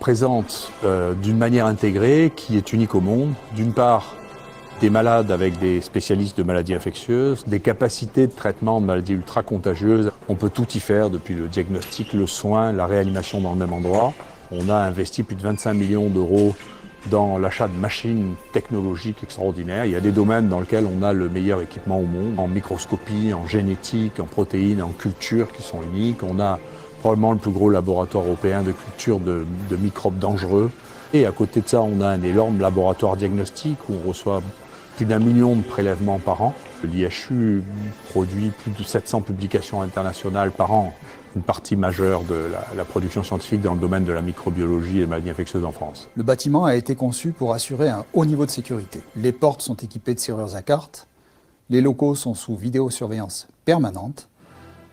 Présente d'une manière intégrée qui est unique au monde. D'une part, des malades avec des spécialistes de maladies infectieuses, des capacités de traitement de maladies ultra contagieuses. On peut tout y faire, depuis le diagnostic, le soin, la réanimation dans le même endroit. On a investi plus de 25 millions d'euros dans l'achat de machines technologiques extraordinaires. Il y a des domaines dans lesquels on a le meilleur équipement au monde, en microscopie, en génétique, en protéines, en culture, qui sont uniques. On a probablement le plus gros laboratoire européen de culture de microbes dangereux. Et à côté de ça, on a un énorme laboratoire diagnostique où on reçoit plus d'1 million de prélèvements par an. L'IHU produit plus de 700 publications internationales par an, une partie majeure de la production scientifique dans le domaine de la microbiologie et des maladies infectieuses en France. Le bâtiment a été conçu pour assurer un haut niveau de sécurité. Les portes sont équipées de serrures à carte, les locaux sont sous vidéosurveillance permanente,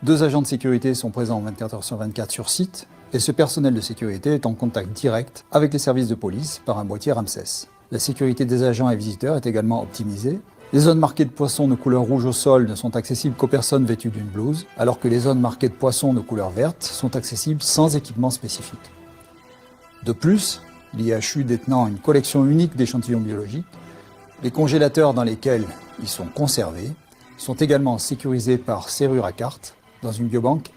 2 agents de sécurité sont présents 24 heures sur 24 sur site, et ce personnel de sécurité est en contact direct avec les services de police par un boîtier Ramsès. La sécurité des agents et visiteurs est également optimisée. Les zones marquées de poissons de couleur rouge au sol ne sont accessibles qu'aux personnes vêtues d'une blouse, alors que les zones marquées de poissons de couleur verte sont accessibles sans équipement spécifique. De plus, l'IHU détenant une collection unique d'échantillons biologiques, les congélateurs dans lesquels ils sont conservés sont également sécurisés par serrure à carte dans une biobanque.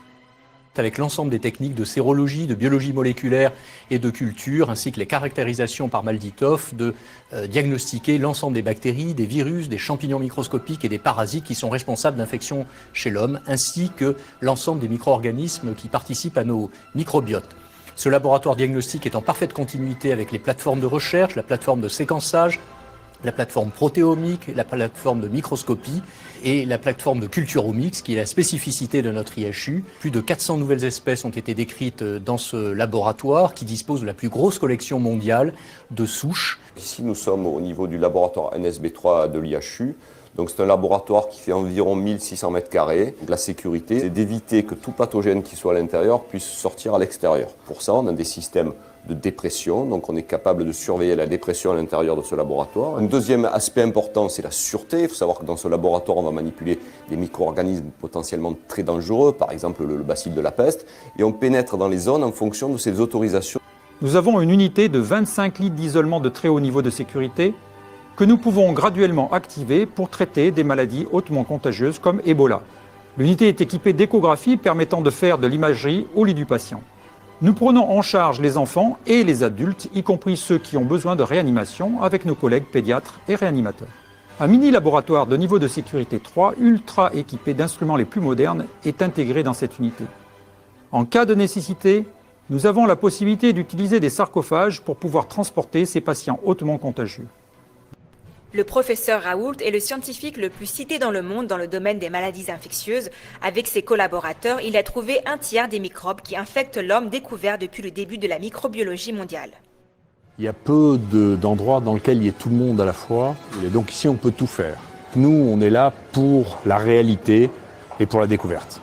Avec l'ensemble des techniques de sérologie, de biologie moléculaire et de culture, ainsi que les caractérisations par Malditoff, de diagnostiquer l'ensemble des bactéries, des virus, des champignons microscopiques et des parasites qui sont responsables d'infections chez l'homme, ainsi que l'ensemble des micro-organismes qui participent à nos microbiotes. Ce laboratoire diagnostique est en parfaite continuité avec les plateformes de recherche, la plateforme de séquençage, la plateforme protéomique, la plateforme de microscopie et la plateforme de culturomics, qui est la spécificité de notre IHU. Plus de 400 nouvelles espèces ont été décrites dans ce laboratoire qui dispose de la plus grosse collection mondiale de souches. Ici, nous sommes au niveau du laboratoire NSB3 de l'IHU. Donc c'est un laboratoire qui fait environ 1600 mètres carrés. La sécurité, c'est d'éviter que tout pathogène qui soit à l'intérieur puisse sortir à l'extérieur. Pour ça, on a des systèmes de dépression, donc on est capable de surveiller la dépression à l'intérieur de ce laboratoire. Un deuxième aspect important, c'est la sûreté. Il faut savoir que dans ce laboratoire, on va manipuler des micro-organismes potentiellement très dangereux, par exemple le bacille de la peste, et on pénètre dans les zones en fonction de ces autorisations. Nous avons une unité de 25 litres d'isolement de très haut niveau de sécurité que nous pouvons graduellement activer pour traiter des maladies hautement contagieuses comme Ebola. L'unité est équipée d'échographies permettant de faire de l'imagerie au lit du patient. Nous prenons en charge les enfants et les adultes, y compris ceux qui ont besoin de réanimation, avec nos collègues pédiatres et réanimateurs. Un mini-laboratoire de niveau de sécurité 3, ultra équipé d'instruments les plus modernes, est intégré dans cette unité. En cas de nécessité, nous avons la possibilité d'utiliser des sarcophages pour pouvoir transporter ces patients hautement contagieux. Le professeur Raoult est le scientifique le plus cité dans le monde dans le domaine des maladies infectieuses. Avec ses collaborateurs, il a trouvé un tiers des microbes qui infectent l'homme découverts depuis le début de la microbiologie mondiale. Il y a peu d'endroits dans lesquels il y a tout le monde à la fois, et donc ici on peut tout faire. Nous, on est là pour la réalité et pour la découverte.